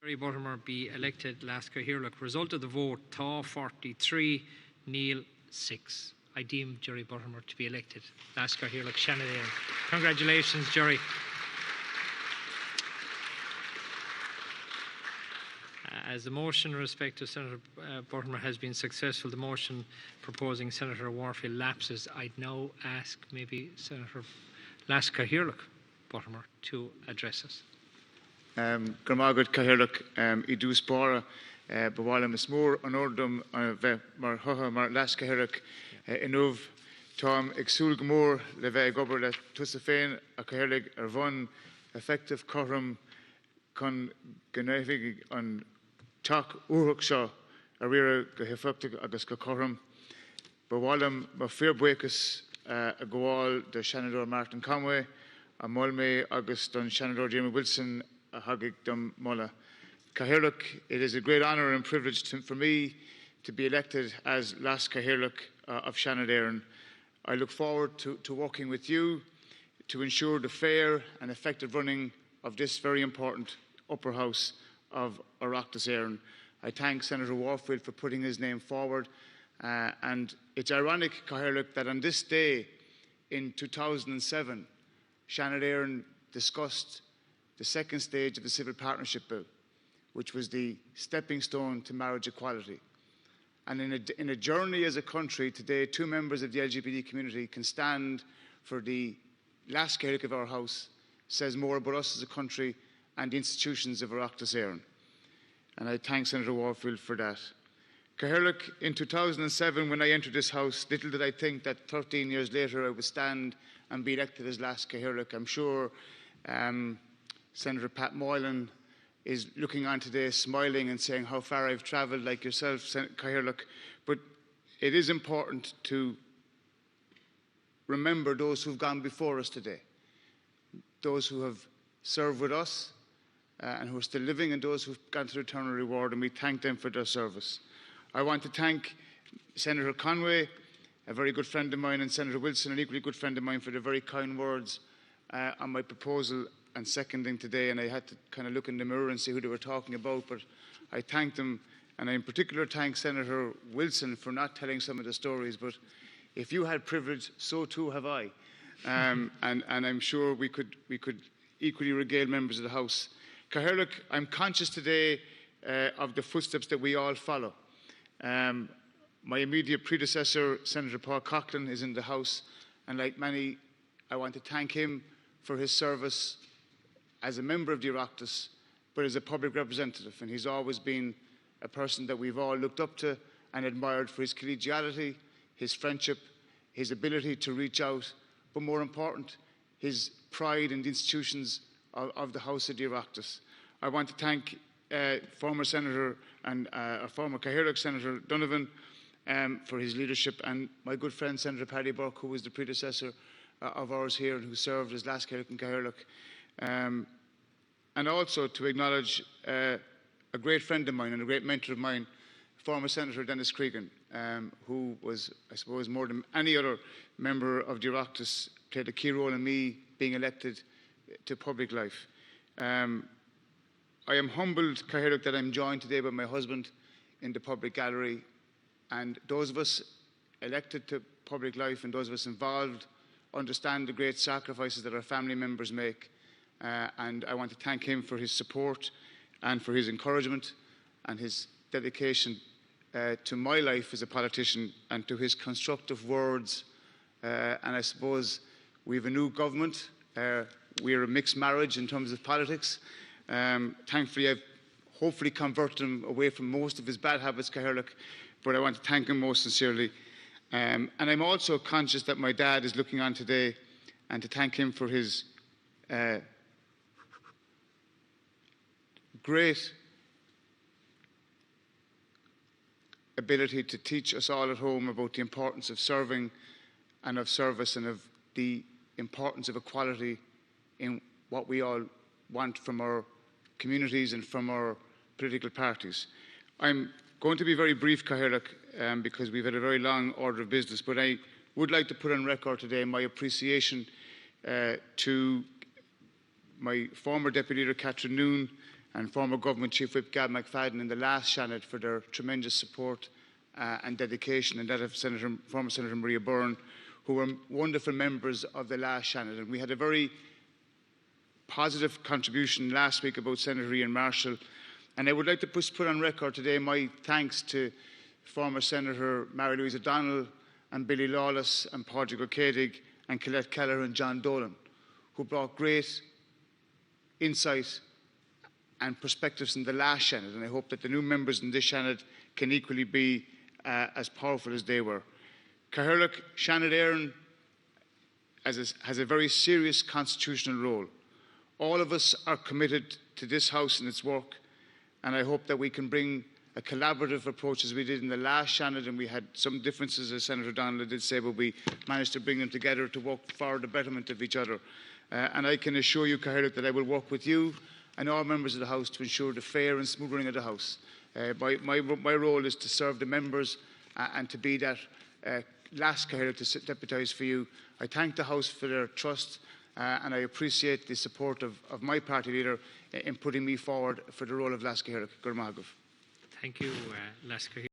Jerry Buttimer be elected Leas Cathaoirleach. Result of the vote, Tá 43, Neil 6. I deem Jerry Buttimer to be elected Leas Cathaoirleach Senator Eireann. Congratulations, Jerry. As the motion in respect to Senator Buttimer has been successful, the motion proposing Senator Warfield lapses. I'd now ask maybe Senator Leas Cathaoirleach Buttimer to address us. Gurmagad Cathaoirleach I dús bara bhhailm is mór an ordum bheith mar thutha mar Leas Cathaoirleach inmh tám ag súil go mór le bheith gobar le tusa féin a Cathaoirleach ar bhain effective chorm chun gnéifig an teach uthach seo a riire go hifeachtaigh agus go chorm. Bhhailm mar fearbuchas a gháil de Senator Mark Conway a Mulmé agus don Senator Diarmuid a hagig dom mola. Cathaoirleach, it is a great honour and privilege for me to be elected as Leas Cathaoirleach of Seanad Eireann. I look forward to working with you to ensure the fair and effective running of this very important upper house of Oireachtas Eireann. I thank Senator Warfield for putting his name forward, and it's ironic, Cathaoirleach, that on this day in 2007, Seanad Eireann discussed the second stage of the Civil Partnership Bill, which was the stepping stone to marriage equality. And in a journey as a country, today 2 members of the LGBT community can stand for the Leas Cathaoirleach of our house, says more about us as a country and the institutions of Oireachtas Eireann. And I thank Senator Warfield for that. Cathaoirleach, in 2007, when I entered this house, little did I think that 13 years later I would stand and be elected as Leas Cathaoirleach. I'm sure Senator Pat Moylan is looking on today smiling and saying how far I've travelled, like yourself, Senator Cathaoirleach. But it is important to remember those who've gone before us today, those who have served with us and who are still living, and those who've gone through eternal reward, and we thank them for their service. I want to thank Senator Conway, a very good friend of mine, and Senator Wilson, an equally good friend of mine, for the very kind words on my proposal and seconding today. And I had to kind of look in the mirror and see who they were talking about, but I thank them, and I in particular thank Senator Wilson for not telling some of the stories. But if you had privilege, so too have I, and I'm sure we could equally regale members of the House. Cathaoirleach, I'm conscious today of the footsteps that we all follow. My immediate predecessor, Senator Paul Coughlin, is in the House, and like many, I want to thank him for his service as a member of the Oireachtas, but as a public representative. And he's always been a person that we've all looked up to and admired for his collegiality, his friendship, his ability to reach out, but more important, his pride in the institutions of the House of the Oireachtas. I want to thank former Senator and former Cathaoirleach Senator Donovan for his leadership, and my good friend Senator Paddy Burke, who was the predecessor of ours here and who served as Leas Cathaoirleach and Cathaoirleach. And also to acknowledge a great friend of mine and a great mentor of mine, former Senator Dennis Cregan, who was, I suppose, more than any other member of the Oireachtas, played a key role in me being elected to public life. I am humbled, Cathaoirleach, that I'm joined today by my husband in the public gallery, and those of us elected to public life and those of us involved understand the great sacrifices that our family members make, and I want to thank him for his support and for his encouragement and his dedication to my life as a politician and to his constructive words. And I suppose we have a new government. We're a mixed marriage in terms of politics. Thankfully, I've hopefully converted him away from most of his bad habits, Cathaoirleach, but I want to thank him most sincerely. And I'm also conscious that my dad is looking on today, and to thank him for his great ability to teach us all at home about the importance of serving and of service and of the importance of equality in what we all want from our communities and from our political parties. I'm going to be very brief, Cathaoirleach, because we've had a very long order of business, but I would like to put on record today my appreciation to my former Deputy Leader, Catherine Noon, and former Government Chief Whip Gab McFadden in the last Seanad for their tremendous support and dedication, and that of former Senator Maria Byrne, who were wonderful members of the last Seanad. And we had a very positive contribution last week about Senator Ian Marshall. And I would like to put on record today my thanks to former Senator Mary-Louise O'Donnell and Billy Lawless and Padraig O'Cadig and Colette Kelleher and John Dolan, who brought great insight and perspectives in the last Seanad. And I hope that the new members in this Seanad can equally be as powerful as they were. Cathaoirleach Seanad Eireann has a very serious constitutional role. All of us are committed to this House and its work, and I hope that we can bring a collaborative approach as we did in the last Seanad, and we had some differences, as Senator Donnelly did say, but we managed to bring them together to work for the betterment of each other. And I can assure you, Cathaoirleach, that I will work with you and all members of the House to ensure the fair and smooth running of the House. My role is to serve the members and to be that last Cathaoirleach to deputise for you. I thank the House for their trust and I appreciate the support of my party leader in putting me forward for the role of Leas Cathaoirleach. Thank you, Leas Cathaoirleach.